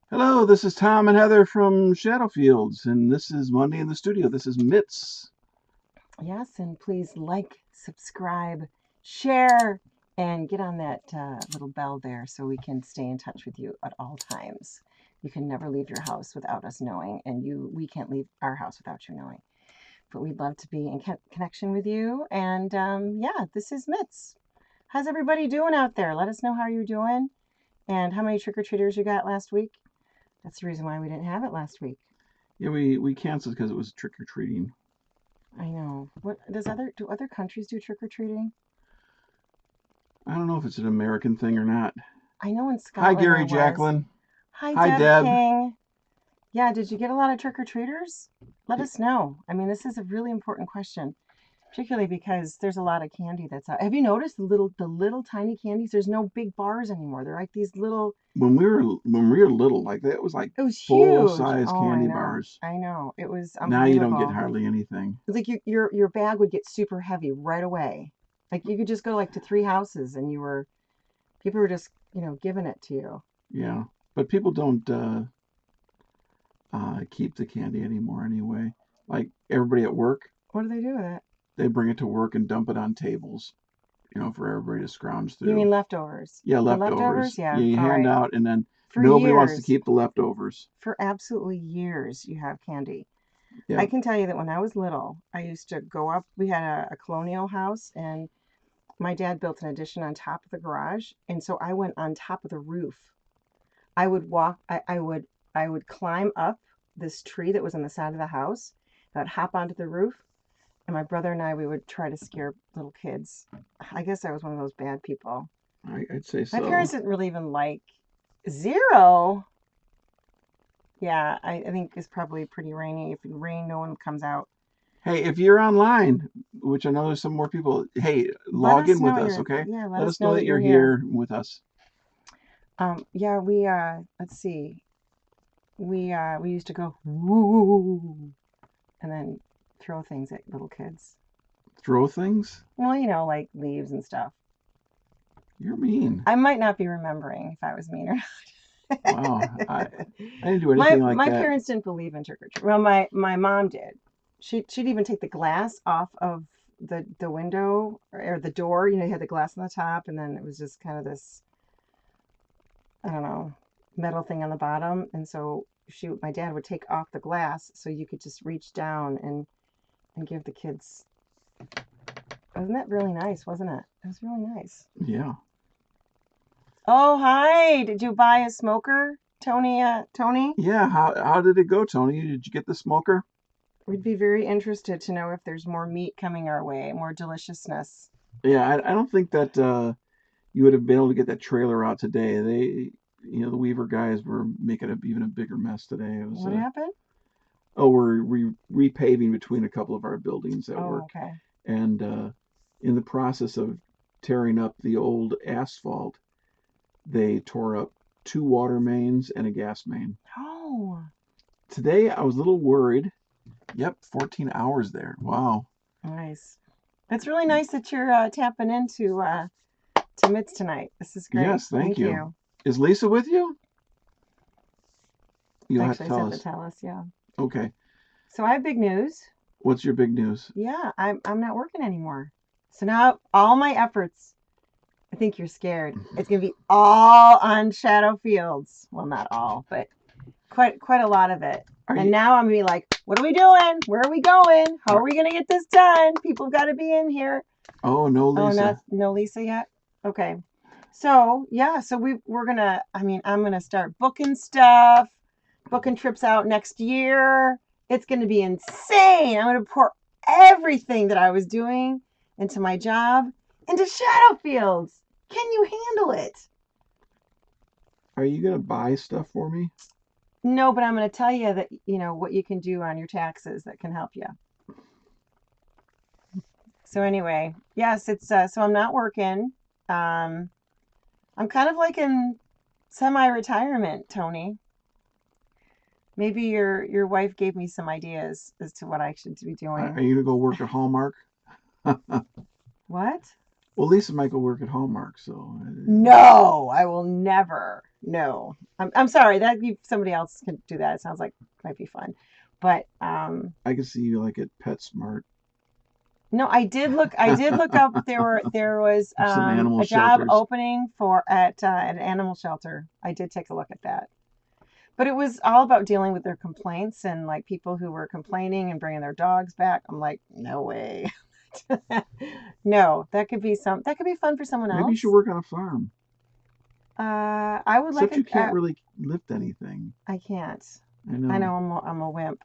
Hello, this is Tom and Heather from Shadowfields, and this is Monday in the studio. This is Mitts. Yes, and please like, subscribe, share, and get on that little bell there so we can stay in touch with you at all times. You can never leave your house without us knowing, and we can't leave our house without you knowing. But we'd love to be in connection with you. And yeah, this is Mitts. How's everybody doing out there? Let us know how you're doing and how many trick-or-treaters you got last week. That's the reason why we didn't have it last week. Yeah, we canceled because it was trick or treating. I know. What do other countries do trick-or-treating? I don't know if it's an American thing or not. I know in Hi, Scotland Gary there was. Jacqueline. Hi, Hi, Deb Deb. King. Yeah, did you get a lot of trick-or-treaters? Let us know. I mean, this is a really important question, particularly because there's a lot of candy that's out. Have you noticed the little tiny candies? There's no big bars anymore. They're like these little. When we were little, like that was like It was full huge. size Oh, I candy know. bars. I know. It was Now you don't get unbelievable. hardly anything. It's like your bag would get super heavy right away. Like you could just go like to three houses and people were just, giving it to you. Yeah, but people don't keep the candy anymore anyway. Like everybody at work, What do they do with it? they bring it to work and dump it on tables, for everybody to scrounge You through. mean leftovers? Yeah, The leftovers? leftovers. Yeah. Yeah, you All hand right. out, and then For nobody wants to years, keep the leftovers. for absolutely years, you have candy. I Yeah, can tell you that when I was little, I used to go up. We had a colonial house, and my dad built an addition on top of the garage, and so I went on top of the roof. I would walk. I would climb up this tree that was on the side of the house. I'd hop onto the roof, and my brother and I we would try to scare little kids. I guess I was one of those bad people. I'd say My so. parents didn't really even like zero. Yeah, I think it's probably pretty rainy. If it rain, no one comes out. Hey, if you're online, which I know there's some more people, hey, Let log us in with know us, you're okay? yeah, let Let us us know know that that you're you're here. here with us. Yeah, let's see. We used to go woo and then throw things at little kids. Throw things? Well, like leaves and stuff. You're mean. I might not be remembering if I was mean or Wow, I not. I didn't do my anything like my that. parents didn't believe in trick or treat. Well, my mom did. She'd even take the glass off of the window or the door. You had the glass on the top, and then it was just kind of this, I don't know, metal thing on the bottom. And so my dad would take off the glass so you could just reach down and give the kids. Wasn't that really nice? Wasn't it? It was really nice. Yeah. Oh, hi! Did you buy a smoker, Tony? Tony, Yeah, how did it go, Tony? Did you get the smoker? we'd be very interested to know if there's more meat coming our way, more deliciousness. Yeah, I don't think that you would have been able to get that trailer out today. The Weaver guys were making even a bigger mess today. It was What happened? oh, we're repaving between a couple of our buildings at Oh, work, okay. and in the process of tearing up the old asphalt, they tore up two water mains and a gas main. Oh, Today I was a little worried. Yep, 14 hours there. Wow. nice. It's really nice that you're tapping into to Mitts tonight. This is great. Yes, thank Thank you. you. Is Lisa with you? You'll have to Actually, I tell said to us. tell us, yeah. Okay. So I have big news. What's your big news? Yeah, I'm not working anymore. So now all my efforts, I think you're scared. It's gonna be all on Shadow Fields. Well, not all, but quite a lot of it. Are And you? now I'm gonna be like, what are we doing? Where are we going? How are we gonna get this done? People have got to be in here. Oh, no, Oh, not Lisa. no Lisa yet. Okay. So yeah, so we're gonna. I mean, I'm gonna start booking stuff, booking trips out next year. It's gonna be insane. I'm gonna pour everything that I was doing into my job into Shadowfields. Can you handle it? Are you gonna buy stuff for me? No, but I'm gonna tell you that what you can do on your taxes that can help you. So anyway, yes, it's so I'm not working. Um, I'm kind of like in semi-retirement, Tony. Maybe your wife gave me some ideas as to what I should be Are doing. you gonna go work at Hallmark? Well, What? Lisa might go work at Hallmark, so No, I will never. No. I'm sorry. Somebody else can do that. It sounds like might be fun. But I can see you like at PetSmart, no, I did look up there was some animal a job shelters. opening for at an animal shelter. I did take a look at that. But it was all about dealing with their complaints and like people who were complaining and bringing their dogs back. I'm like, no way. No, that could be fun for someone Maybe you should else. work on a farm. I would like Except you can't really lift anything. I can't. I I know. know I'm a wimp.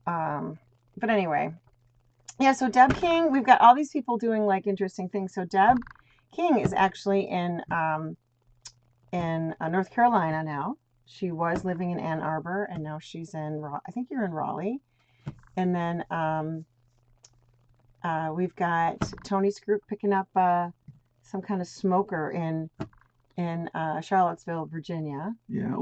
But anyway, yeah. So Deb King, we've got all these people doing like interesting things. So Deb King is actually in North Carolina now. She was living in Ann Arbor, and now she's in. I think you're in Raleigh. And then we've got Tony's group picking up some kind of smoker in Charlottesville, Virginia. Yeah,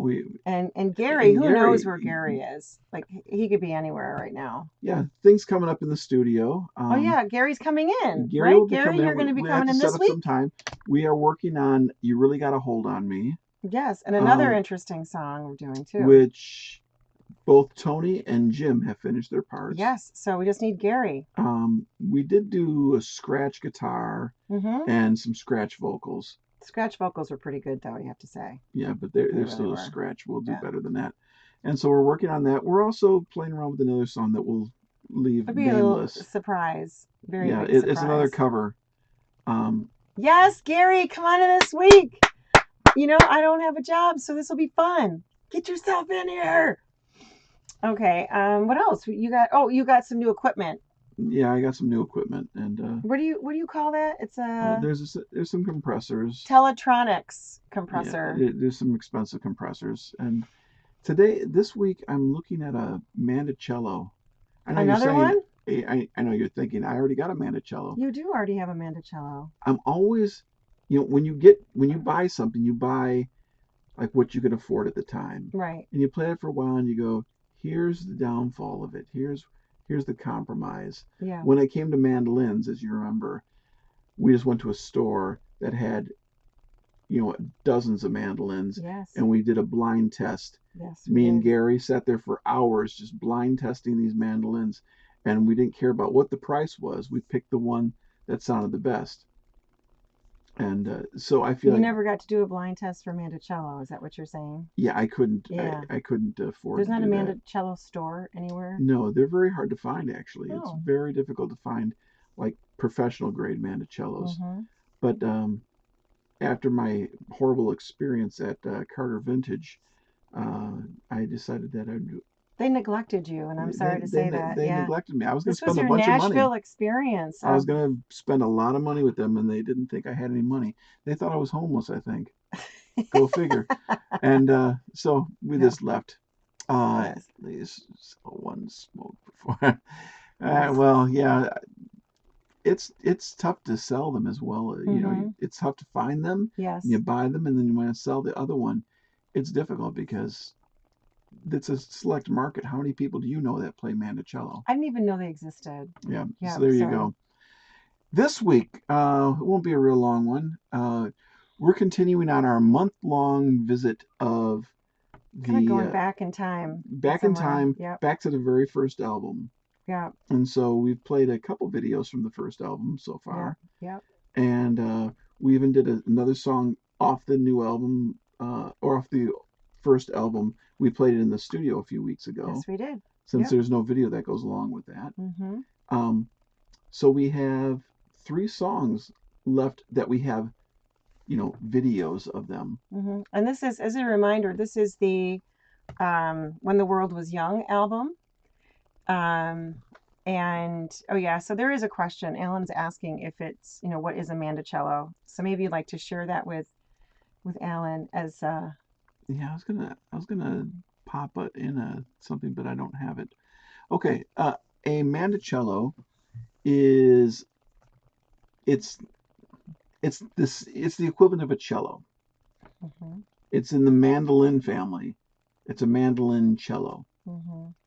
and Gary, who knows where Gary is? Like he could be anywhere right now. Yeah, things coming up in the studio. Oh yeah, Gary's coming in, Gary right? will be Gary, coming you're in. going to be We have coming to in set this up week. some time. We are working on "You Really Got a Hold on Me." Yes, and another interesting song we're doing too, which both Tony and Jim have finished their parts. Yes, so we just need Gary. We did do a scratch guitar and some scratch vocals. Scratch vocals were pretty good, though, you have to say. Yeah, but they're really still were. a scratch. We'll do better than that. And so we're working on that. We're also playing around with another song that we'll leave It'd be nameless. A little surprise. Very yeah, big surprise. It's another cover. Yes, Gary, come on in this week. You know, I don't have a job, so this will be fun. Get yourself in here. Okay. What else you got? Oh, you got some new equipment. Yeah, I got some new equipment, and what do you call that? It's a there's some compressors. Teletronics compressor. Yeah, there's some expensive compressors, and this week, I'm looking at a Mandocello. I know Another one? I know you're thinking I already got a Mandocello. You do already have a Mandocello. I'm always, when you buy something, you buy like what you can afford at the time. Right. And you play it for a while, and you go, here's the downfall of it. Here's the compromise. Yeah. When it came to mandolins, as you remember, we just went to a store that had dozens of mandolins. Yes. And we did a blind test. Yes. Me and Gary sat there for hours just blind testing these mandolins, and we didn't care about what the price was. We picked the one that sounded the best. And so I feel you never got to do a blind test for Mandocello. Is that what you're saying? Yeah, I couldn't. Yeah. I couldn't afford. There's not a Mandocello store anywhere. No, they're very hard to find. Actually, it's very difficult to find like professional grade Mandocellos. But after my horrible experience at Carter Vintage, I decided that I'd. They neglected you, and I'm sorry to say that. They neglected me. I was going to spend a bunch of money. This was your Nashville experience. I was going to spend a lot of money with them, and they didn't think I had any money. They thought I was homeless, I think. Go figure. And so we just left. At least one smoke before. Well, yeah. It's tough to sell them as well. You know, it's tough to find them. Yes. You buy them, and then you want to sell the other one. It's difficult because it's a select market. How many people do you know that play Mandocello? I didn't even know they existed. Yeah. So there you go. This week, it won't be a real long one. We're continuing on our month-long visit of kind of going back in time. Back in time, back to the very first album. Yeah. And so we've played a couple videos from the first album so far. Yeah. And we even did another song off the new album, or off the first album. We played it in the studio a few weeks ago. Yes, we did. Since there's no video that goes along with that. So we have 3 songs left that we have, videos of them. And this is, as a reminder, this is the When the World Was Young album. And so there is a question. Alan's asking if it's, what is a Mandocello? So maybe you'd like to share that with Alan as Yeah, I was gonna pop it in something, but I don't have it. Okay, a Mandocello is it's the equivalent of a cello. It's in the mandolin family. It's a mandolin cello.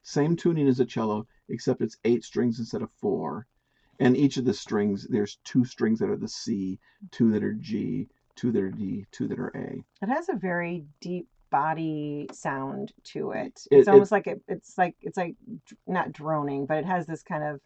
Same tuning as a cello, except it's 8 strings instead of 4. And each of the strings, there's 2 strings that are the C, 2 that are G, two that are D, two that are A. It has a very deep body sound to it. It, It's it almost like it's like not droning, but it has this kind of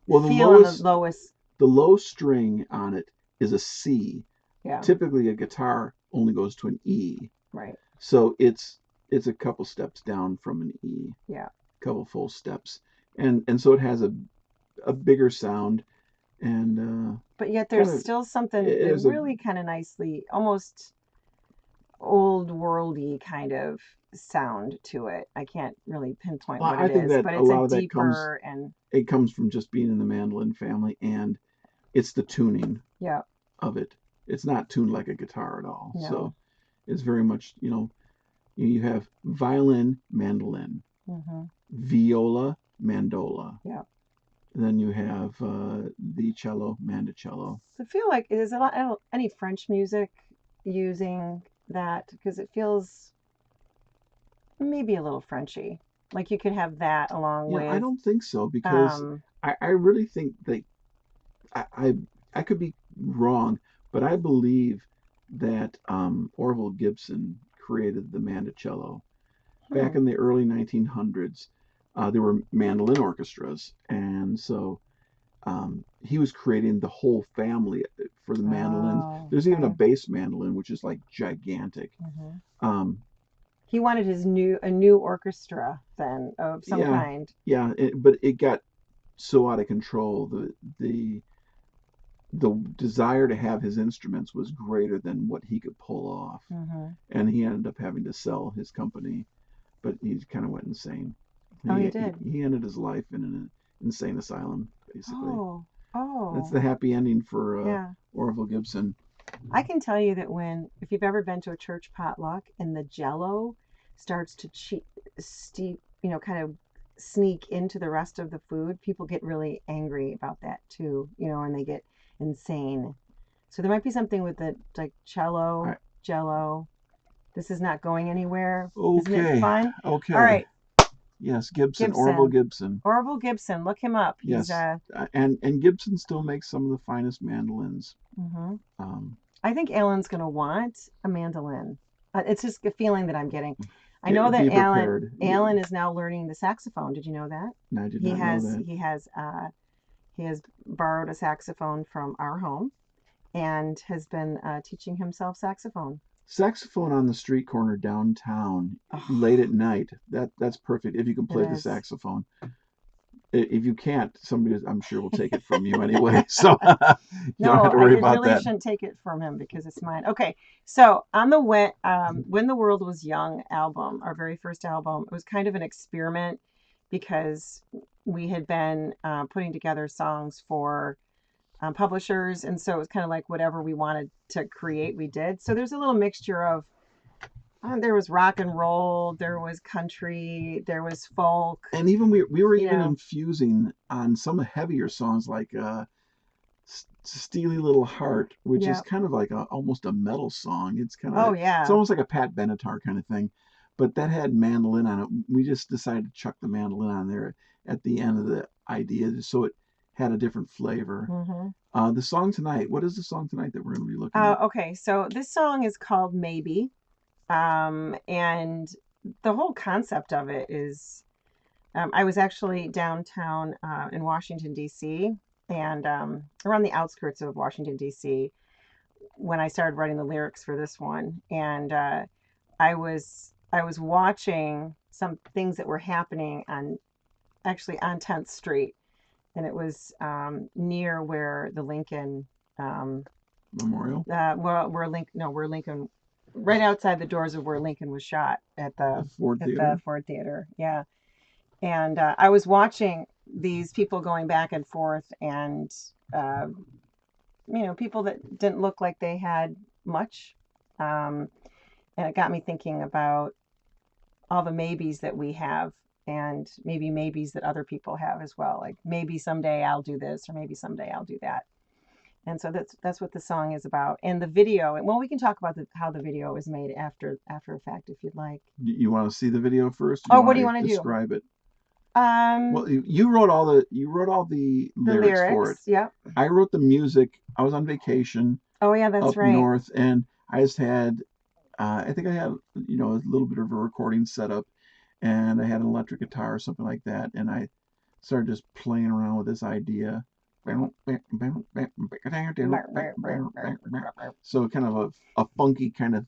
well, feel on the lowest. the low string on it is a C. Yeah. Typically, a guitar only goes to an E. Right. So it's a couple steps down from an E. Yeah. A couple full steps, and so it has a bigger sound, and but yet there's still something that really kind of nicely, almost old worldy kind of sound to it. I can't really pinpoint what it is, but it's a deeper, and it comes from just being in the mandolin family, and it's the tuning of it. It's not tuned like a guitar at all. No. So it's very much, you have violin, mandolin, viola, mandola. Yeah. And then you have the cello, mandocello. So I feel like is any French music using that, because it feels maybe a little Frenchy. Like you could have that along with. I don't think so, because I really think that I could be wrong, but I believe that Orville Gibson created the mandocello back in the early 1900s. There were mandolin orchestras, and so he was creating the whole family for the mandolins. There's even a bass mandolin, which is like gigantic. He wanted a new orchestra then of some kind. Yeah, but it got so out of control. The desire to have his instruments was greater than what he could pull off, and he ended up having to sell his company. But he kind of went insane. He did. He ended his life in an insane asylum, basically. Oh. That's the happy ending for Orville Gibson. I can tell you that if you've ever been to a church potluck and the Jello starts to kind of sneak into the rest of the food, people get really angry about that too, and they get insane. So there might be something with the cello, Jello. This is not going anywhere. Okay. Isn't it fun? Okay. All right. Yes, Gibson. Orville Gibson. Orville Gibson. Look him up. Yes. And Gibson still makes some of the finest mandolins. I think Alan's going to want a mandolin. It's just a feeling that I'm getting. I know that Alan is now learning the saxophone. Did you know that? No, I did not know that. He has borrowed a saxophone from our home and has been teaching himself saxophone. Saxophone on the street corner downtown late at night. That's perfect if you can play the saxophone. If you can't, somebody, I'm sure, will take it from you anyway. So you don't have to worry about that. I really shouldn't take it from him because it's mine. Okay, so on the When the World Was Young album, our very first album, it was kind of an experiment because we had been putting together songs for publishers, and so it was kind of like whatever we wanted to create, we did. So there's a little mixture of there was rock and roll, there was country, there was folk, and even we were even infusing on some heavier songs like Steely Little Heart, which is kind of like almost a metal song. It's kind of it's almost like a Pat Benatar kind of thing, but that had mandolin on it. We just decided to chuck the mandolin on there at the end of the idea, so it had a different flavor. The song tonight, what is the song tonight that we're going to be looking at? Okay, so this song is called Maybe. And the whole concept of it is, I was actually downtown in Washington, D.C., and around the outskirts of Washington, D.C., when I started writing the lyrics for this one. And I was watching some things that were happening on 10th Street. And it was near where the Lincoln Memorial. Where Lincoln, right outside the doors of where Lincoln was shot at the Ford Theater. Yeah, and I was watching these people going back and forth, and people that didn't look like they had much, and it got me thinking about all the maybes that we have. And maybe maybes that other people have as well. Like maybe someday I'll do this, or maybe someday I'll do that. And so that's what the song is about. And the video, well, we can talk about how the video is made after a fact, if you'd like. You want to see the video first? What do you want to describe it? Well, you wrote all the lyrics for it. Yeah. I wrote the music. I was on vacation. Oh yeah, that's up right. north, and I just had, I think I had, a little bit of a recording setup, and I had an electric guitar or something like that, and I started just playing around with this idea. So kind of a funky kind of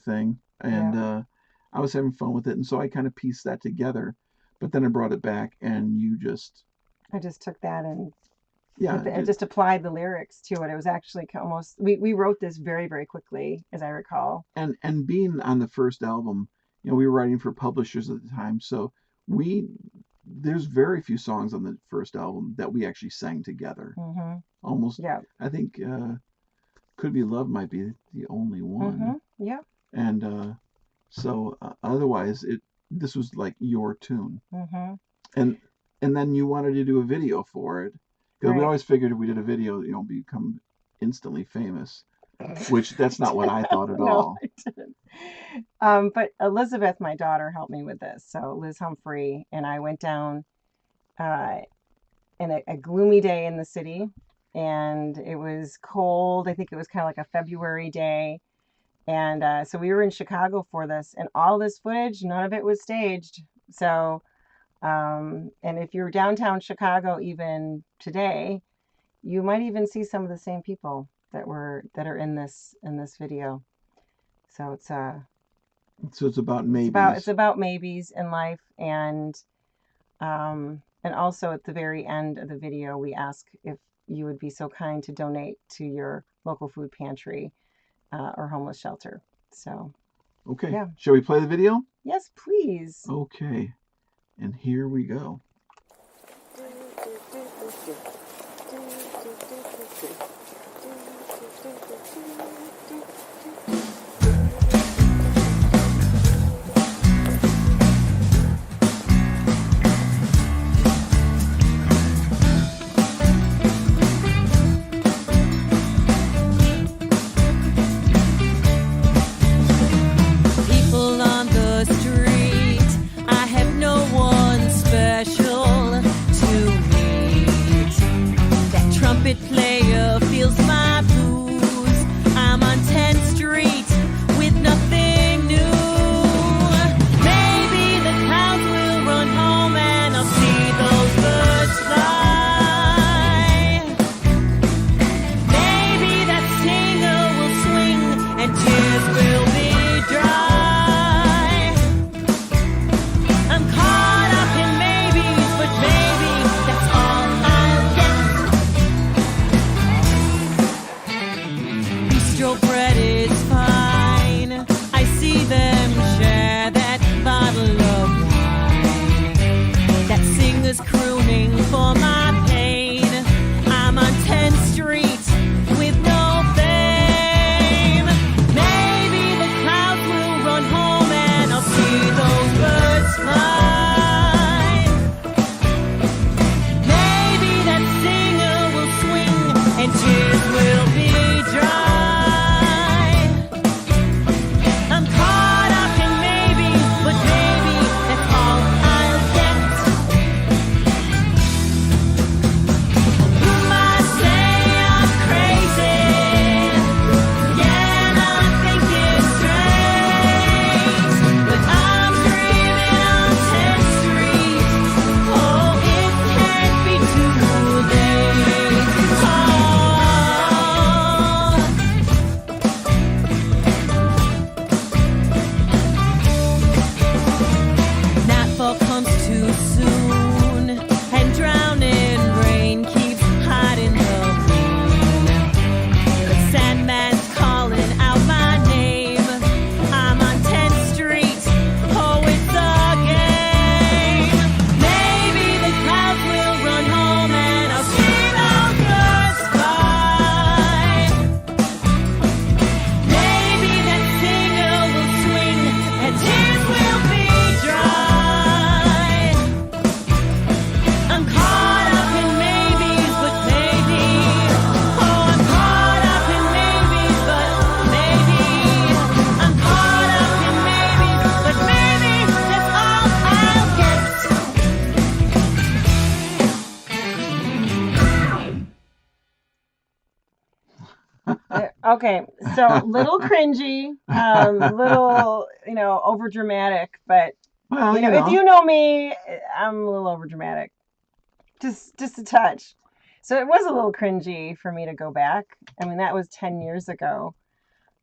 thing, and Yeah. I was having fun with it, and so I kind of pieced that together. But then I brought it back, and you just, I just took that and yeah, I just applied the lyrics to it. It was actually almost we wrote this very, very quickly, as I recall. and being on the first album, we were writing for publishers at the time, so we there's very few songs on the first album that we actually sang together. Mm-hmm. Almost, Yeah. I think Could Be Love might be the only one. Mm-hmm. Yeah. And so otherwise this was like your tune. Mm-hmm. And then you wanted to do a video for it, because we Right. always figured if we did a video, become instantly famous, which that's not what I thought at No, all. I didn't. But Elizabeth, my daughter, helped me with this. So Liz Humphrey and I went down in a gloomy day in the city, and it was cold. I think it was kind of like a February day. And so we were in Chicago for this, and all this footage, none of it was staged. So, and if you're downtown Chicago even today, you might even see some of the same people that are in this video. So it's about maybes. it's about maybes in life, and also at the very end of the video, we ask if you would be so kind to donate to your local food pantry or homeless shelter. So, okay. Yeah. Shall we play the video? Yes, please. Okay. And here we go. People on the street, I have no one special to meet. That trumpet player feels my blues. I'm on 10th Street Okay, so little cringy, little, over dramatic, but Well, if you know me, I'm a little over dramatic, just a touch. So it was a little cringy for me to go back. I mean, that was 10 years ago.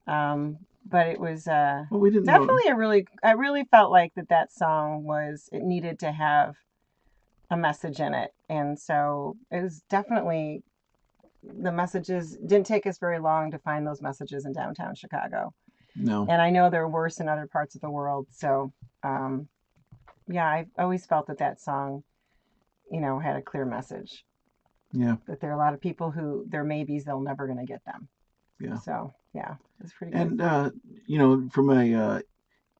But it was well, we didn't know. definitely I really felt like that song it needed to have a message in it. And so it was definitely, the messages didn't take us very long to find those messages in downtown Chicago. No. And I know they're worse in other parts of the world. So, yeah, I always felt that song, had a clear message. Yeah. That there are a lot of people who, their maybes, they'll never going to get them. Yeah. So, yeah, it's pretty good. And, from a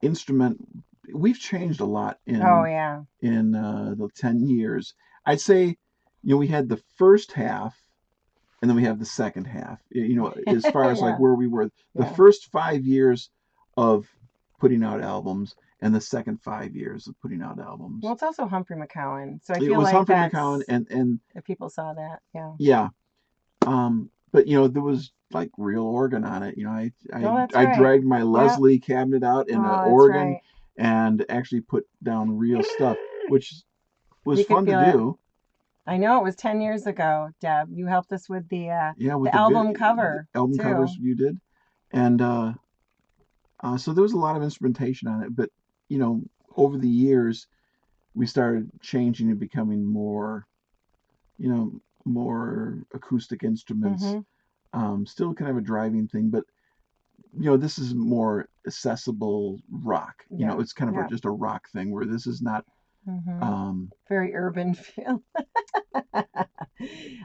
instrument, we've changed a lot in the 10 years. I'd say, we had the first half, and then we have the second half, as far as like where we were. The first 5 years of putting out albums, and the second 5 years of putting out albums. Well, it's also Humphrey McCowan. So I It feel was like Humphrey McCowan, and if people saw that, yeah. Yeah. But there was like real organ on it. that's I right. dragged my Leslie cabinet out in an organ, right. and actually put down real stuff, which was You could fun to feel do. I know, it was 10 years ago, Deb. You helped us with the with the album cover. Album too. covers you did. And so there was a lot of instrumentation on it. But, over the years, we started changing and becoming more, more acoustic instruments. Still kind of a driving thing, but this is more accessible rock. It's kind of just a rock thing, where this is not very urban feel.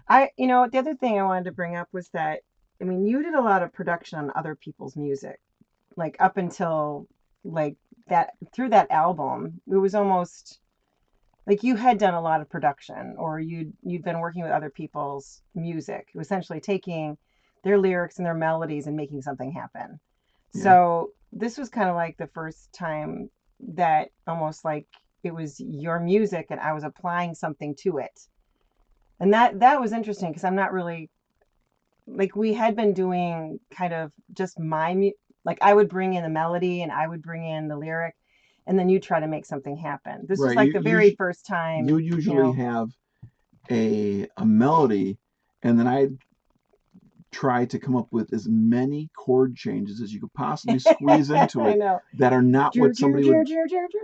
The other thing I wanted to bring up was that, I mean, you did a lot of production on other people's music, like up until like that, through that album. It was almost like you had done a lot of production, or you'd been working with other people's music, essentially taking their lyrics and their melodies and making something happen. Yeah. So this was kind of like the first time that almost like it was your music and I was applying something to it. And that was interesting, because I'm not really, like, we had been doing kind of just like I would bring in the melody and I would bring in the lyric, and then you try to make something happen. This was like the very first time. You usually have a melody, and then I try to come up with as many chord changes as you could possibly squeeze into it that are not what somebody would.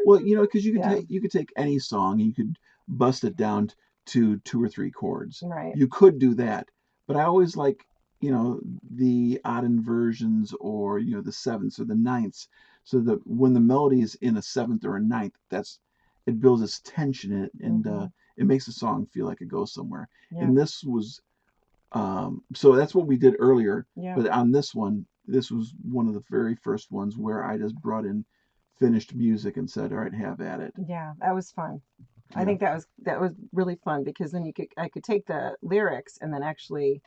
Well, because you could take any song and you could bust it down to 2 or 3 chords. Right. You could do that, but I always like the odd inversions, or the sevenths or the ninths, so that when the melody is in a seventh or a ninth, it builds this tension in it, and it makes the song feel like it goes somewhere. Yeah. And this was. So that's what we did earlier. Yeah. But on this one, this was one of the very first ones where I just brought in finished music and said, "All right, have at it." Yeah, that was fun. Yeah. I think that was really fun, because then I could take the lyrics and then actually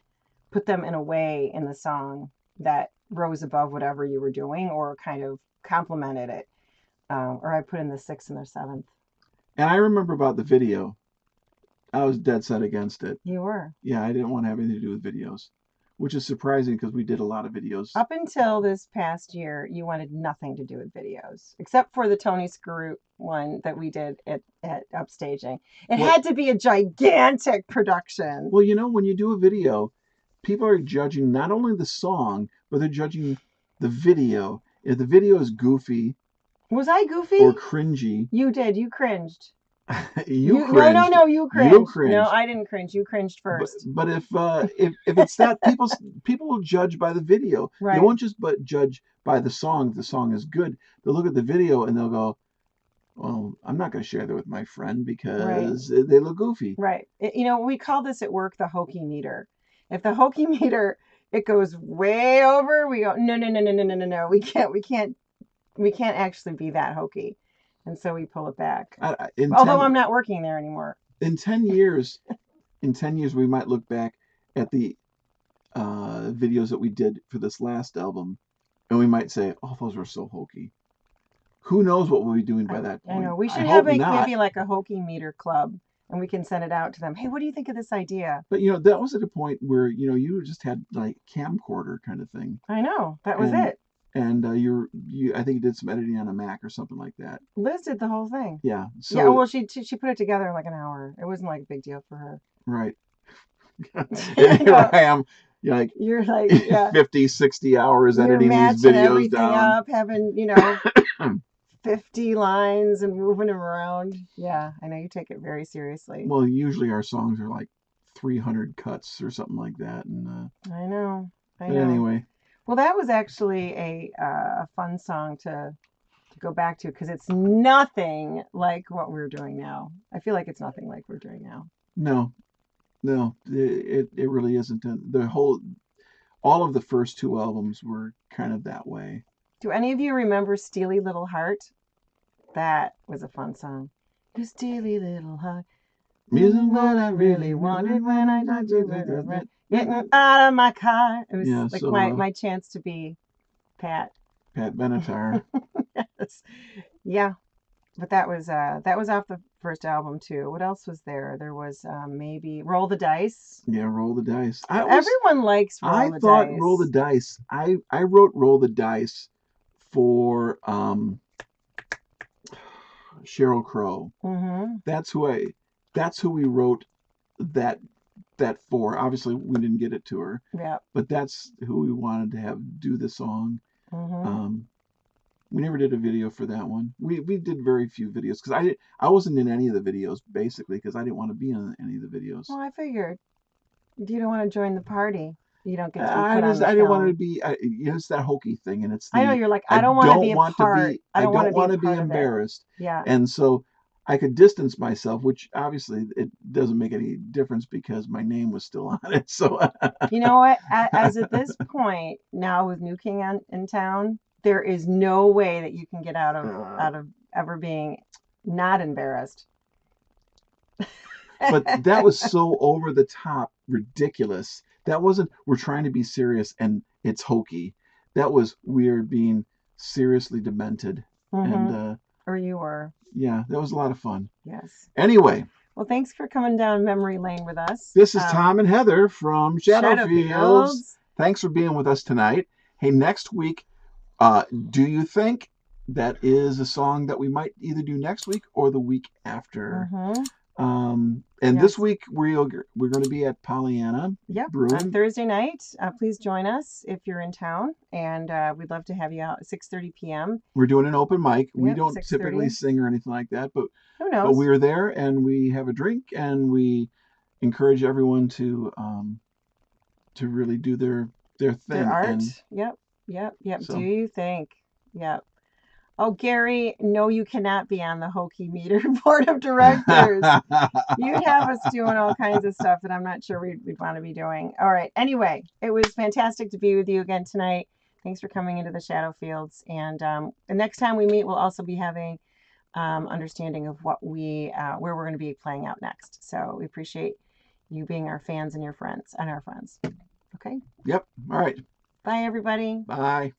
put them in a way in the song that rose above whatever you were doing, or kind of complemented it. Or I put in the 6th and the 7th. And I remember about the video. I was dead set against it. You were? Yeah, I didn't want to have anything to do with videos, which is surprising, because we did a lot of videos. Up until this past year, you wanted nothing to do with videos, except for the Tony Scarroot one that we did at Upstaging. It had to be a gigantic production. Well, when you do a video, people are judging not only the song, but they're judging the video. If the video is goofy. Was I goofy? Or cringy. You did. You cringed. You cringed. No, you cringed. You cringed. No, I didn't cringe. You cringed first. But if it's that, people will judge by the video. Right. They won't just judge by the song. If the song is good, they'll look at the video and they'll go, "Well, I'm not going to share that with my friend because they look goofy." Right. We call this at work the hokey meter. If the hokey meter, it goes way over, we go, no. We can't actually be that hokey. And so we pull it back. Although I'm not working there anymore. In 10 years, we might look back at the videos that we did for this last album, and we might say, "Oh, those were so hokey." Who knows what we'll be doing by that point? I know. We should have maybe like a hokey meter club and we can send it out to them. Hey, what do you think of this idea? But that was at a point where you just had like camcorder kind of thing. I know, that was And it. And I think you did some editing on a Mac or something like that. Liz did the whole thing. Yeah. So Yeah, well, she put it together in like an hour. It wasn't like a big deal for her. right. And here I am, like You're like, yeah, 50, 60 hours you're editing these matching videos everything down. up, having 50 lines and moving them around. Yeah, I know you take it very seriously. Well, usually our songs are like 300 cuts or something like that, and I know. but anyway. Well, that was actually a fun song to go back to because it's nothing like what we're doing now. I feel like it's nothing like we're doing now. No, it really isn't. All of the first two albums were kind of that way. Do any of you remember Steely Little Heart? That was a fun song. You steely little heart. Music what I really wanted when I talked to getting out of my car. It was like my chance to be Pat Benatar. Yes. Yeah. But that was off the first album too. What else was there? There was maybe Roll the Dice. Yeah, Roll the Dice. Everyone likes Roll the Dice. I thought Roll the Dice. I wrote Roll the Dice for Sheryl Crow. Mm-hmm. That's who we wrote that for. Obviously, we didn't get it to her. Yeah. But that's who we wanted to have do the song. Mm-hmm. We never did a video for that one. We did very few videos because I wasn't in any of the videos basically because I didn't want to be in any of the videos. Well, I figured you don't want to join the party. You don't get to be I didn't want to be. It's that hokey thing, and it's. I know you're like I don't want to be a part. I don't want to be embarrassed. Yeah. And so I could distance myself, which obviously it doesn't make any difference because my name was still on it. So. You know what? As at this point now with New King in town, there is no way that you can get out of ever being not embarrassed. But that was so over the top ridiculous. That wasn't we're trying to be serious and it's hokey. That was weird being seriously demented. Mm-hmm. And or you were. Yeah, that was a lot of fun. Yes. Anyway. Well, thanks for coming down memory lane with us. This is Tom and Heather from Shadowfields. Thanks for being with us tonight. Hey, next week, do you think that is a song that we might either do next week or the week after? Mm-hmm. And this week we're going to be at Pollyanna. Yep, Brewing. on Thursday night. Please join us if you're in town, and we'd love to have you out at 6:30 p.m. We're doing an open mic. Yep, we don't 6:30. typically sing or anything like that, but who knows? But we're there and we have a drink and we encourage everyone to really do their thing. Their art. Yep. So. Do you think? Yep. Oh, Gary, no, you cannot be on the Hokey Meter board of directors. You'd have us doing all kinds of stuff that I'm not sure we'd want to be doing. All right. Anyway, it was fantastic to be with you again tonight. Thanks for coming into the Shadowfields. And the next time we meet, we'll also be having understanding of what where we're going to be playing out next. So we appreciate you being our fans and our friends. Okay. Yep. All right. Bye, everybody. Bye.